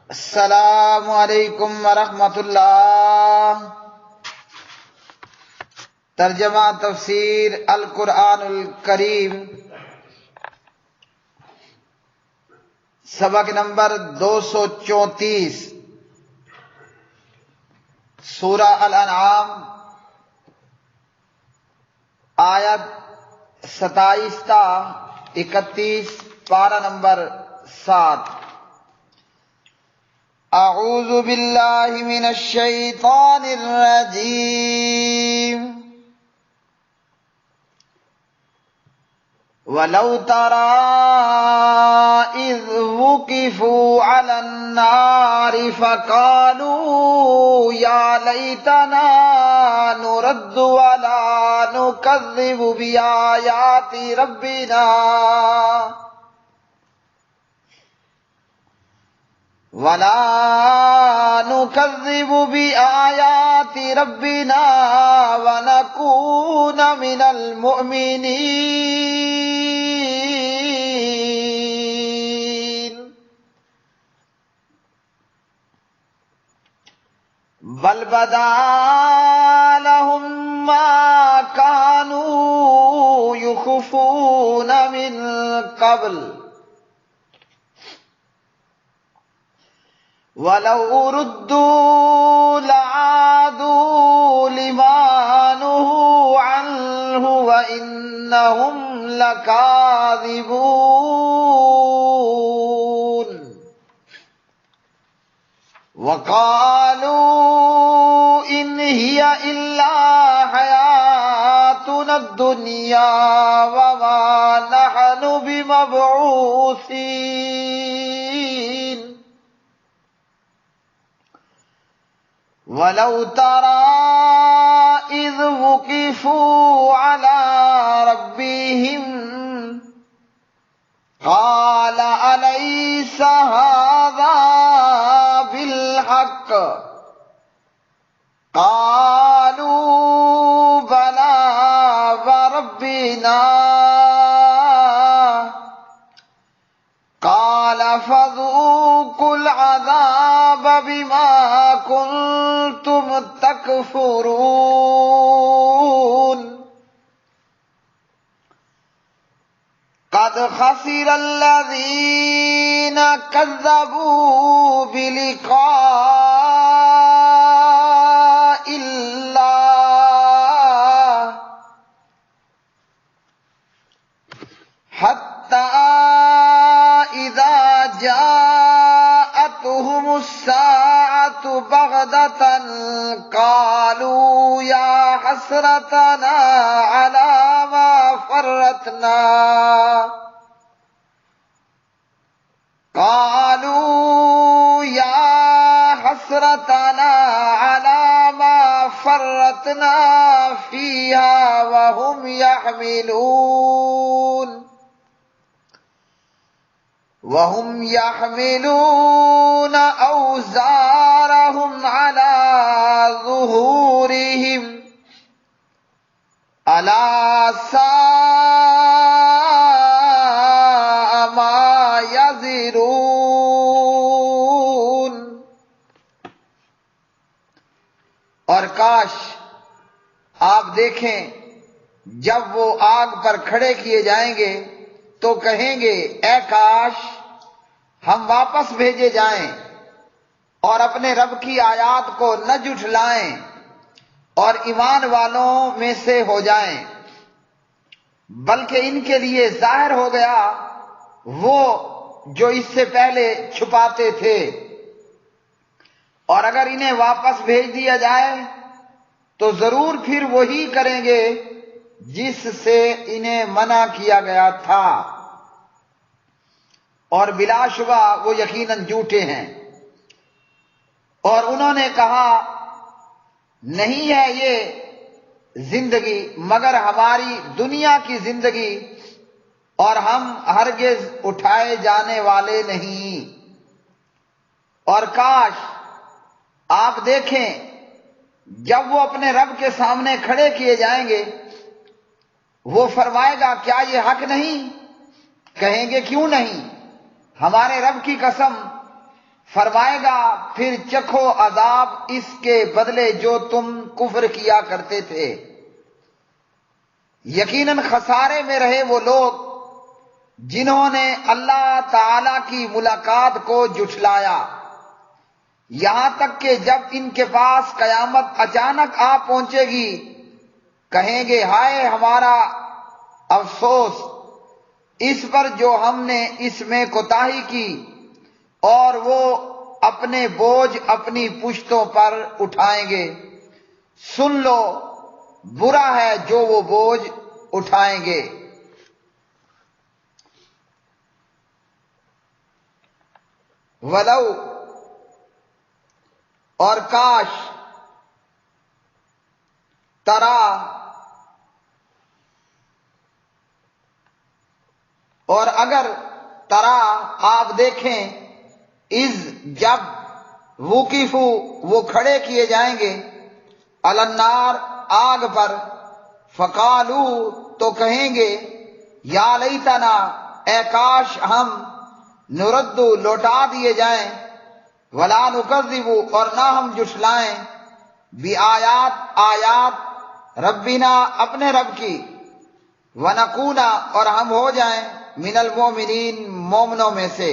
السلام علیکم ورحمۃ اللہ۔ ترجمہ تفسیر القرآن الکریم، سبق نمبر 234، سورہ الانعام، آیت 27 تا 31، پارہ نمبر 7۔ اعوذ باللہ من الشیطان الرجیم۔ وَلَوْ تَرَىٰ إِذْ وُقِفُوا عَلَى النَّارِ فَقَالُوا يَا لَيْتَنَا نُرَدُّ وَلَا نُكَذِّبُ بِآيَاتِ رَبِّنَا وَنَكُونَ مِنَ الْمُؤْمِنِينَ۔ بَلْ بَدَا لَهُم مَّا كَانُوا يُخْفُونَ مِن قَبْلُ وَلَوْ رُدُّوا لَعَادُوا لِمَا نُهُوا عَنْهُ وَإِنَّهُمْ لَكَاذِبُونَ۔ وَقَالُوا إِنْ هِيَ إِلَّا حَيَاتُنَا الدُّنْيَا وَمَا نَحْنُ بِمَبْعُوثِينَ۔ وَلَوْ تَرَىٰ إِذْ وُقِفُوا عَلَىٰ رَبِّهِمْ قَالَ أَلَيْسَ هَٰذَا بِالْحَقِّ قَالُوا بَلَىٰ وَرَبِّنَا قَالَ فَذُوقُوا الْعَذَابَ بِمَا كُنتُمْ تَكْفُرُونَ۔ قَدْ خَسِرَ الَّذِينَ كَذَّبُوا بِلِقَاءِ اللَّهِ حَتَّىٰ إِذَا جَاءَتْهُمُ السَّاعَةُ بَغْتَةً قَالُوا يَا حَسْرَتَنَا عَلَىٰ مَا فَرَّطْنَا فِيهَا وَهُمْ يَحْمِلُونَ أَوْزَارَهُمْ عَلَىٰ ظُهُورِهِمْ أَلَا سَاءَ مَا يَزِرُونَ۔ اور کاش آپ دیکھیں جب وہ آگ پر کھڑے کیے جائیں گے تو کہیں گے اے کاش ہم واپس بھیجے جائیں اور اپنے رب کی آیات کو نہ جھٹلائیں اور ایمان والوں میں سے ہو جائیں، بلکہ ان کے لیے ظاہر ہو گیا وہ جو اس سے پہلے چھپاتے تھے، اور اگر انہیں واپس بھیج دیا جائے تو ضرور پھر وہی کریں گے جس سے انہیں منع کیا گیا تھا، اور بلا شبہ وہ یقیناً جھوٹے ہیں۔ اور انہوں نے کہا نہیں ہے یہ زندگی مگر ہماری دنیا کی زندگی، اور ہم ہرگز اٹھائے جانے والے نہیں۔ اور کاش آپ دیکھیں جب وہ اپنے رب کے سامنے کھڑے کیے جائیں گے، وہ فرمائے گا کیا یہ حق نہیں؟ کہیں گے کیوں نہیں، ہمارے رب کی قسم فرمائے گا پھر چکھو عذاب اس کے بدلے جو تم کفر کیا کرتے تھے۔ یقیناً خسارے میں رہے وہ لوگ جنہوں نے اللہ تعالی کی ملاقات کو جھٹلایا، یہاں تک کہ جب ان کے پاس قیامت اچانک آ پہنچے گی کہیں گے ہائے ہمارا افسوس اس پر جو ہم نے اس میں کوتاہی کی، اور وہ اپنے بوجھ اپنی پشتوں پر اٹھائیں گے۔ سن لو برا ہے جو وہ بوجھ اٹھائیں گے۔ ولو اور کاش، ترا اور اگر، ترا آپ دیکھیں، از جب، وقفو وہ کھڑے کیے جائیں گے، علی النار آگ پر، فقالو تو کہیں گے، یا لیتنا اے کاش ہم، نردو لوٹا دیے جائیں، ولا نکذب اور نہ ہم جھٹلائیں، بآیات آیات، ربنا اپنے رب کی، ونکون اور ہم ہو جائیں، من المؤمنین مومنوں میں سے،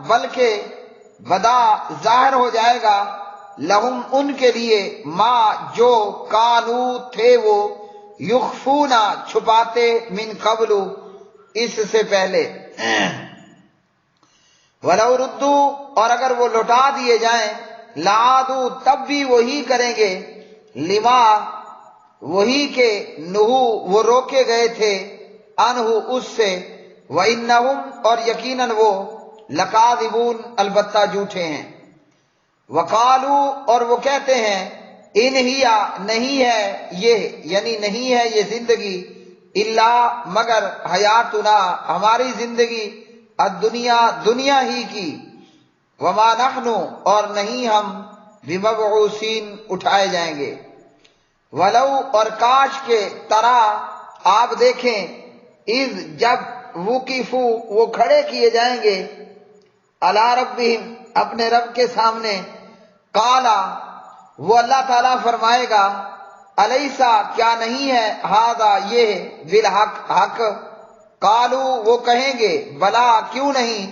بلکہ بدا ظاہر ہو جائے گا، لہم ان کے لیے، ما جو کانو تھے وہ، یخفونا چھپاتے، من قبل اس سے پہلے، وَلَوْ رُدُّوا اور اگر وہ لوٹا دیے جائیں، لَعَادُوا تب بھی وہی کریں گے، لما وہی کے، نہو وہ روکے گئے تھے، انہو اس سے، وَإِنَّهُمْ اور یقیناً وہ، لَكَاذِبُونَ البتہ جھوٹے ہیں، وَقَالُوا اور وہ کہتے ہیں، اِنْ ہِیَ نہیں ہے یہ، یعنی نہیں ہے یہ زندگی، الا مگر، حیاتنا ہماری زندگی، الدنیا دنیا ہی کی، وما نحن اور نہیں ہم، بمبعوثین اٹھائے جائیں گے، ولو اور کاش کے، ترا آپ دیکھیں، اذ جب، وقفو وہ کھڑے کیے جائیں گے، علی ربہم اپنے رب کے سامنے، قالا وہ اللہ تعالیٰ فرمائے گا، الیسا کیا نہیں ہے، ھذا یہ، بالحق حق، قالو وہ کہیں گے، بلا کیوں نہیں،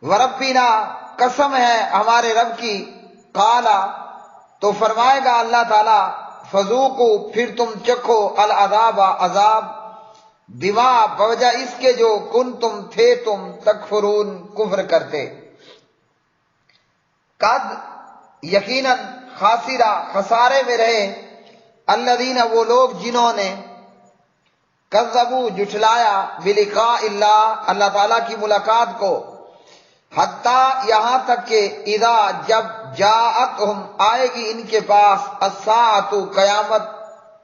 وربنا قسم ہے ہمارے رب کی، قالا تو فرمائے گا اللہ تعالیٰ، فذوقوا پھر تم چکھو، العذاب عذاب، بما بوجہ اس کے جو کنتم تھے تم، تکفرون کفر کرتے، قد یقیناً، خاسرہ خسارے میں رہے، الذین وہ لوگ جنہوں نے، کذبوا جھٹلایا، بلقاء اللہ اللہ تعالیٰ کی ملاقات کو، حتیٰ یہاں تک کہ، اذا جب، جاءتہم آئے گی ان کے پاس، الساعۃ قیامت،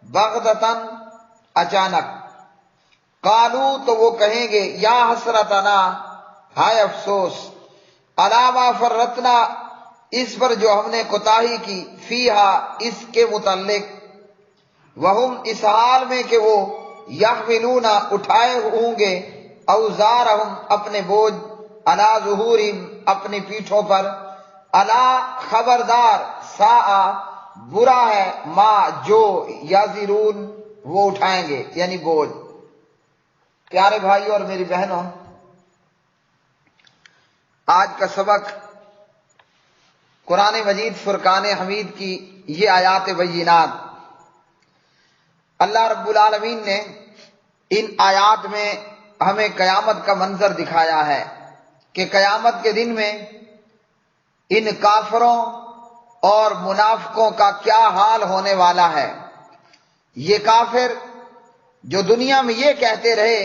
بغتۃ اچانک، قالو تو وہ کہیں گے، یا حسرتنا ہائے افسوس، علی ما فرطنا اس پر جو ہم نے کوتاہی کی، فیہا اس کے متعلق، وہم اس حال میں کہ وہ، یحملون اٹھائے ہوں گے، اوزارہم اپنے بوجھ، علی ظہورہم اپنی پیٹھوں پر، الا خبردار، ساء برا ہے، ما جو، یزرون وہ اٹھائیں گے یعنی بوجھ۔ پیارے بھائیوں اور میری بہنوں، آج کا سبق قرآن مجید فرقان حمید کی یہ آیات بینات، اللہ رب العالمین نے ان آیات میں ہمیں قیامت کا منظر دکھایا ہے کہ قیامت کے دن میں ان کافروں اور منافقوں کا کیا حال ہونے والا ہے۔ یہ کافر جو دنیا میں یہ کہتے رہے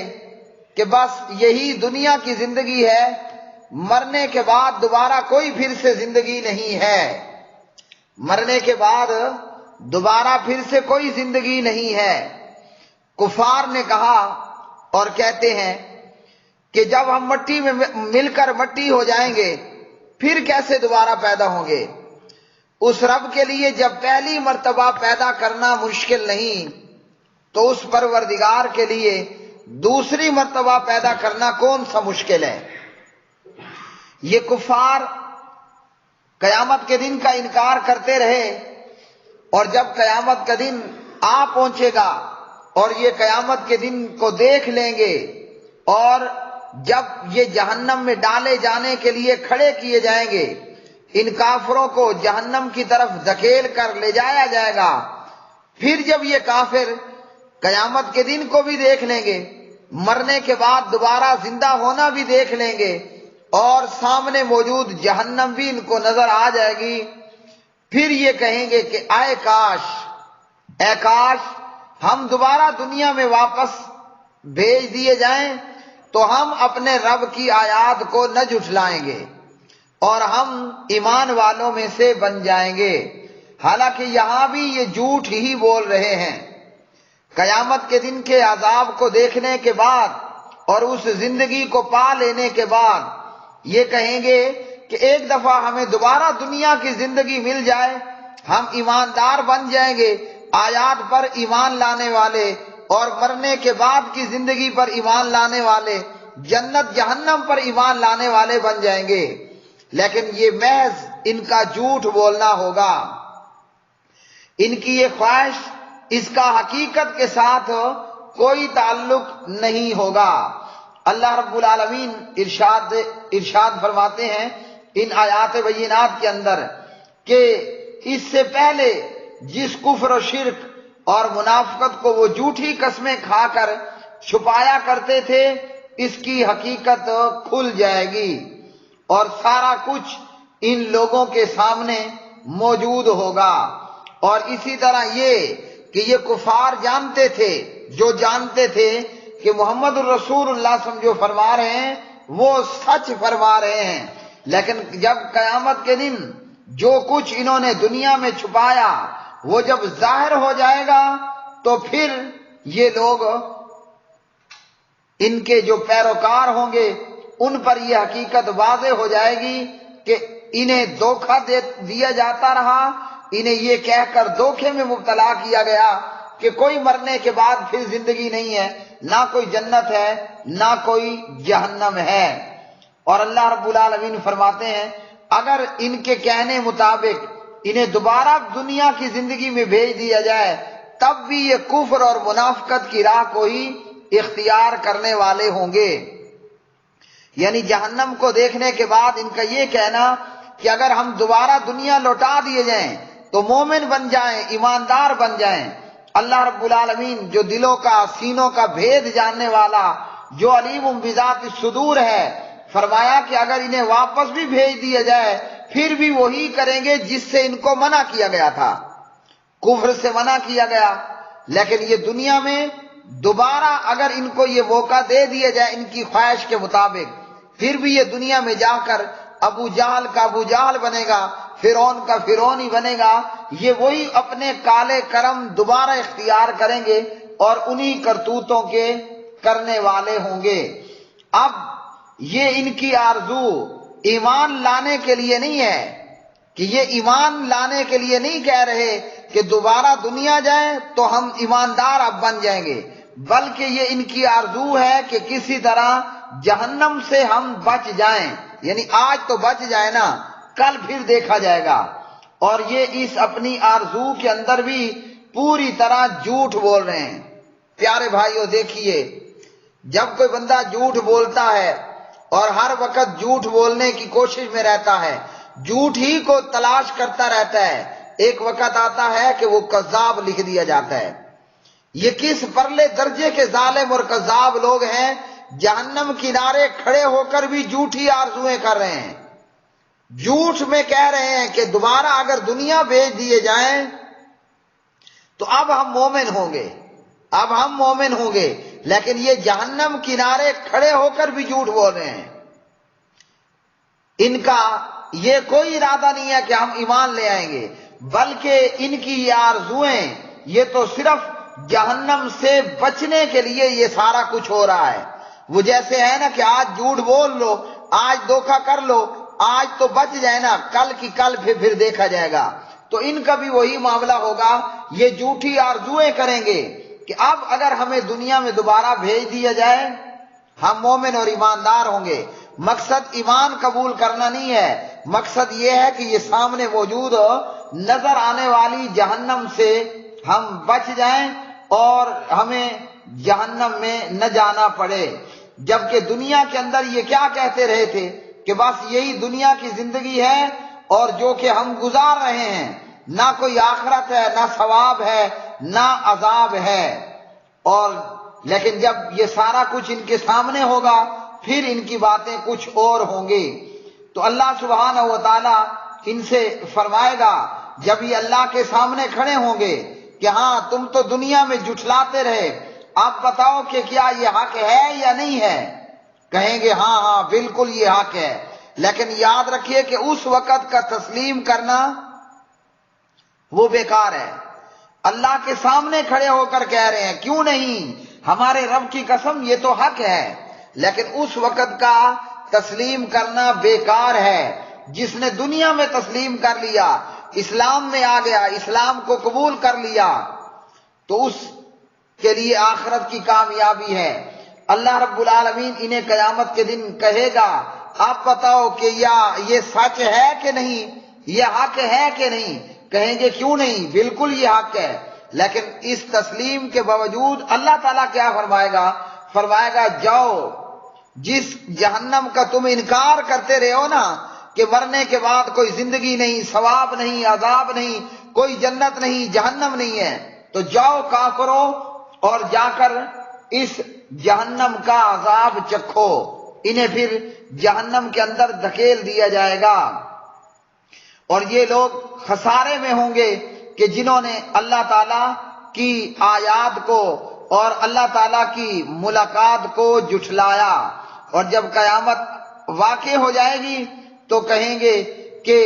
کہ بس یہی دنیا کی زندگی ہے، مرنے کے بعد دوبارہ کوئی پھر سے زندگی نہیں ہے، مرنے کے بعد دوبارہ پھر سے کوئی زندگی نہیں ہے، کفار نے کہا اور کہتے ہیں کہ جب ہم مٹی میں مل کر مٹی ہو جائیں گے پھر کیسے دوبارہ پیدا ہوں گے؟ اس رب کے لیے جب پہلی مرتبہ پیدا کرنا مشکل نہیں تو اس پروردگار کے لیے دوسری مرتبہ پیدا کرنا کون سا مشکل ہے؟ یہ کفار قیامت کے دن کا انکار کرتے رہے، اور جب قیامت کا دن آ پہنچے گا اور یہ قیامت کے دن کو دیکھ لیں گے، اور جب یہ جہنم میں ڈالے جانے کے لیے کھڑے کیے جائیں گے، ان کافروں کو جہنم کی طرف دھکیل کر لے جایا جائے گا، پھر جب یہ کافر قیامت کے دن کو بھی دیکھ لیں گے، مرنے کے بعد دوبارہ زندہ ہونا بھی دیکھ لیں گے، اور سامنے موجود جہنم بھی ان کو نظر آ جائے گی، پھر یہ کہیں گے کہ اے کاش ہم دوبارہ دنیا میں واپس بھیج دیے جائیں تو ہم اپنے رب کی آیات کو نہ جھٹلائیں گے اور ہم ایمان والوں میں سے بن جائیں گے۔ حالانکہ یہاں بھی یہ جھوٹ ہی بول رہے ہیں۔ قیامت کے دن کے عذاب کو دیکھنے کے بعد اور اس زندگی کو پا لینے کے بعد یہ کہیں گے کہ ایک دفعہ ہمیں دوبارہ دنیا کی زندگی مل جائے، ہم ایماندار بن جائیں گے، آیات پر ایمان لانے والے اور مرنے کے بعد کی زندگی پر ایمان لانے والے، جنت جہنم پر ایمان لانے والے بن جائیں گے۔ لیکن یہ محض ان کا جھوٹ بولنا ہوگا، ان کی یہ خواہش، اس کا حقیقت کے ساتھ کوئی تعلق نہیں ہوگا۔ اللہ رب العالمین ارشاد فرماتے ہیں ان آیات بینات کے اندر کہ اس سے پہلے جس کفر و شرک اور منافقت کو وہ جھوٹی قسمیں کھا کر چھپایا کرتے تھے، اس کی حقیقت کھل جائے گی اور سارا کچھ ان لوگوں کے سامنے موجود ہوگا۔ اور اسی طرح یہ کہ یہ کفار جانتے تھے کہ محمد الرسول اللہ صلی اللہ علیہ وسلم جو فرما رہے ہیں وہ سچ فرما رہے ہیں، لیکن جب قیامت کے دن جو کچھ انہوں نے دنیا میں چھپایا وہ جب ظاہر ہو جائے گا تو پھر یہ لوگ، ان کے جو پیروکار ہوں گے، ان پر یہ حقیقت واضح ہو جائے گی کہ انہیں دھوکہ دیا جاتا رہا، انہیں یہ کہہ کر دھوکے میں مبتلا کیا گیا کہ کوئی مرنے کے بعد پھر زندگی نہیں ہے، نہ کوئی جنت ہے نہ کوئی جہنم ہے۔ اور اللہ رب العالمین فرماتے ہیں اگر ان کے کہنے مطابق انہیں دوبارہ دنیا کی زندگی میں بھیج دیا جائے تب بھی یہ کفر اور منافقت کی راہ کو ہی اختیار کرنے والے ہوں گے۔ یعنی جہنم کو دیکھنے کے بعد ان کا یہ کہنا کہ اگر ہم دوبارہ دنیا لوٹا دیے جائیں تو مومن بن جائیں، ایماندار بن جائیں۔ اللہ رب العالمین جو دلوں کا، سینوں کا بھید جاننے والا، جو علیم بذات الصدور ہے، فرمایا کہ اگر انہیں واپس بھی بھیج دیا جائے پھر بھی وہی کریں گے جس سے ان کو منع کیا گیا تھا، کفر سے منع کیا گیا۔ لیکن یہ دنیا میں دوبارہ اگر ان کو یہ موقع دے دیا جائے ان کی خواہش کے مطابق، پھر بھی یہ دنیا میں جا کر ابو جہل کا ابو جہل بنے گا، فرعون کا فرعون ہی بنے گا، یہ وہی اپنے کالے کرم دوبارہ اختیار کریں گے اور انہی کرتوتوں کے کرنے والے ہوں گے۔ اب یہ ان کی آرزو ایمان لانے کے لیے نہیں ہے، کہ یہ ایمان لانے کے لیے نہیں کہہ رہے کہ دوبارہ دنیا جائے تو ہم ایماندار اب بن جائیں گے، بلکہ یہ ان کی آرزو ہے کہ کسی طرح جہنم سے ہم بچ جائیں، یعنی آج تو بچ جائے نا، کل پھر دیکھا جائے گا۔ اور یہ اس اپنی آرزو کے اندر بھی پوری طرح جھوٹ بول رہے ہیں۔ پیارے بھائیو دیکھیے، جب کوئی بندہ جھوٹ بولتا ہے اور ہر وقت جھوٹ بولنے کی کوشش میں رہتا ہے، جھوٹ ہی کو تلاش کرتا رہتا ہے، ایک وقت آتا ہے کہ وہ کذاب لکھ دیا جاتا ہے۔ یہ کس پرلے درجے کے ظالم اور کذاب لوگ ہیں، جہنم کنارے کھڑے ہو کر بھی جھوٹی آرزویں کر رہے ہیں، جھوٹ میں کہہ رہے ہیں کہ دوبارہ اگر دنیا بھیج دیے جائیں تو اب ہم مومن ہوں گے، لیکن یہ جہنم کنارے کھڑے ہو کر بھی جھوٹ بول رہے ہیں۔ ان کا یہ کوئی ارادہ نہیں ہے کہ ہم ایمان لے آئیں گے، بلکہ ان کی یہ آرزویں، یہ تو صرف جہنم سے بچنے کے لیے یہ سارا کچھ ہو رہا ہے۔ وہ جیسے ہے نا کہ آج جھوٹ بول لو، آج دھوکہ کر لو، آج تو بچ جائے نا، کل کی کل پھر دیکھا جائے گا۔ تو ان کا بھی وہی معاملہ ہوگا، یہ جھوٹی آرزویں کریں گے کہ اب اگر ہمیں دنیا میں دوبارہ بھیج دیا جائے ہم مومن اور ایماندار ہوں گے، مقصد ایمان قبول کرنا نہیں ہے، مقصد یہ ہے کہ یہ سامنے موجود نظر آنے والی جہنم سے ہم بچ جائیں اور ہمیں جہنم میں نہ جانا پڑے۔ جبکہ دنیا کے اندر یہ کیا کہتے رہے تھے کہ بس یہی دنیا کی زندگی ہے اور جو کہ ہم گزار رہے ہیں، نہ کوئی آخرت ہے، نہ ثواب ہے، نہ عذاب ہے۔ اور لیکن جب یہ سارا کچھ ان کے سامنے ہوگا پھر ان کی باتیں کچھ اور ہوں گی۔ تو اللہ سبحانہ و تعالی ان سے فرمائے گا جب یہ اللہ کے سامنے کھڑے ہوں گے کہ ہاں تم تو دنیا میں جھٹلاتے رہے، آپ بتاؤ کہ کیا یہ حق ہے یا نہیں ہے؟ کہیں گے ہاں ہاں بالکل یہ حق ہے۔ لیکن یاد رکھیے کہ اس وقت کا تسلیم کرنا وہ بیکار ہے۔ اللہ کے سامنے کھڑے ہو کر کہہ رہے ہیں کیوں نہیں، ہمارے رب کی قسم یہ تو حق ہے، لیکن اس وقت کا تسلیم کرنا بیکار ہے۔ جس نے دنیا میں تسلیم کر لیا، اسلام میں آ گیا، اسلام کو قبول کر لیا، تو اس کے لیے آخرت کی کامیابی ہے۔ اللہ رب العالمین انہیں قیامت کے دن کہے گا آپ بتاؤ کہ یہ سچ ہے کہ نہیں، یہ حق ہے کہ نہیں؟ کہیں گے کیوں نہیں، بالکل یہ حق ہے۔ لیکن اس تسلیم کے باوجود اللہ تعالیٰ کیا فرمائے گا؟ فرمائے گا جاؤ، جس جہنم کا تم انکار کرتے رہے ہو نا کہ مرنے کے بعد کوئی زندگی نہیں، ثواب نہیں، عذاب نہیں، کوئی جنت نہیں، جہنم نہیں ہے، تو جاؤ کافرو اور جا کر اس جہنم کا عذاب چکھو۔ انہیں پھر جہنم کے اندر دھکیل دیا جائے گا، اور یہ لوگ خسارے میں ہوں گے کہ جنہوں نے اللہ تعالیٰ کی آیات کو اور اللہ تعالیٰ کی ملاقات کو جھٹلایا۔ اور جب قیامت واقع ہو جائے گی تو کہیں گے کہ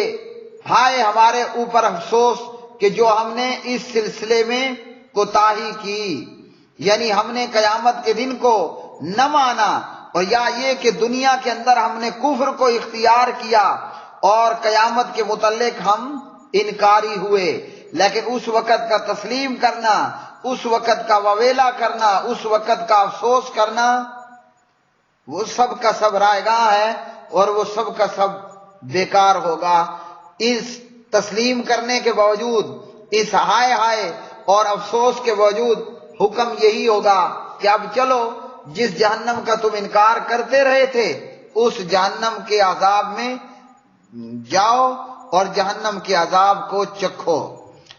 ہائے ہمارے اوپر افسوس کہ جو ہم نے اس سلسلے میں کوتاہی کی، یعنی ہم نے قیامت کے دن کو نہ مانا، اور یا یہ کہ دنیا کے اندر ہم نے کفر کو اختیار کیا اور قیامت کے متعلق ہم انکاری ہوئے۔ لیکن اس وقت کا تسلیم کرنا، اس وقت کا وویلا کرنا، اس وقت کا افسوس کرنا، وہ سب کا سب رائے گاہ ہے اور وہ سب کا سب بیکار ہوگا۔ اس تسلیم کرنے کے باوجود، اس ہائے ہائے اور افسوس کے باوجود حکم یہی ہوگا کہ اب چلو جس جہنم کا تم انکار کرتے رہے تھے اس جہنم کے عذاب میں جاؤ اور جہنم کے عذاب کو چکھو۔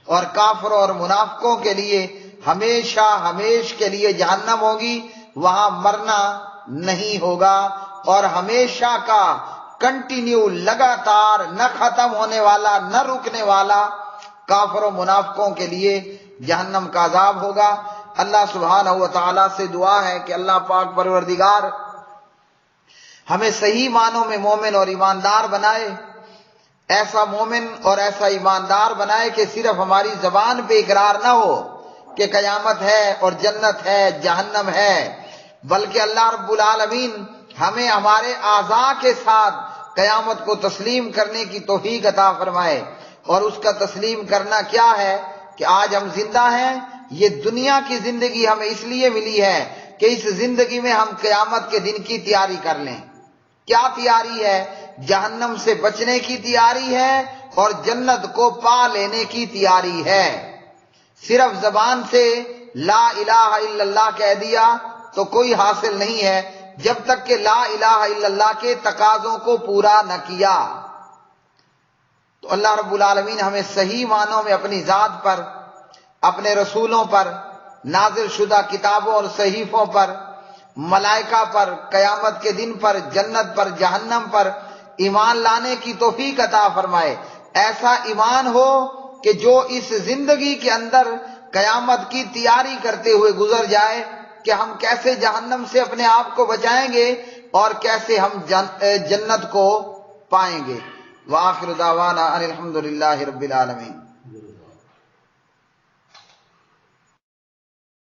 اور کافروں اور منافقوں کے لیے ہمیشہ ہمیش کے لیے جہنم ہوگی، وہاں مرنا نہیں ہوگا، اور ہمیشہ کا کنٹینیو، لگاتار، نہ ختم ہونے والا، نہ رکنے والا کافر و منافقوں کے لیے جہنم کا عذاب ہوگا۔ اللہ سبحانہ و تعالیٰ سے دعا ہے کہ اللہ پاک پروردگار ہمیں صحیح معنوں میں مومن اور ایماندار بنائے، ایسا مومن اور ایسا ایماندار بنائے کہ صرف ہماری زبان پہ اقرار نہ ہو کہ قیامت ہے اور جنت ہے، جہنم ہے، بلکہ اللہ رب العالمین ہمیں ہمارے اعضاء کے ساتھ قیامت کو تسلیم کرنے کی توفیق عطا فرمائے۔ اور اس کا تسلیم کرنا کیا ہے کہ آج ہم زندہ ہیں، یہ دنیا کی زندگی ہمیں اس لیے ملی ہے کہ اس زندگی میں ہم قیامت کے دن کی تیاری کر لیں۔ کیا تیاری ہے؟ جہنم سے بچنے کی تیاری ہے اور جنت کو پا لینے کی تیاری ہے۔ صرف زبان سے لا الہ الا اللہ کہہ دیا تو کوئی حاصل نہیں ہے جب تک کہ لا الہ الا اللہ کے تقاضوں کو پورا نہ کیا۔ تو اللہ رب العالمین ہمیں صحیح معنوں میں اپنی ذات پر، اپنے رسولوں پر، نازل شدہ کتابوں اور صحیفوں پر، ملائکہ پر، قیامت کے دن پر، جنت پر، جہنم پر ایمان لانے کی توفیق عطا فرمائے۔ ایسا ایمان ہو کہ جو اس زندگی کے اندر قیامت کی تیاری کرتے ہوئے گزر جائے کہ ہم کیسے جہنم سے اپنے آپ کو بچائیں گے اور کیسے ہم جنت کو پائیں گے۔ وآخر دعوانا ان الحمد للہ رب العالمین۔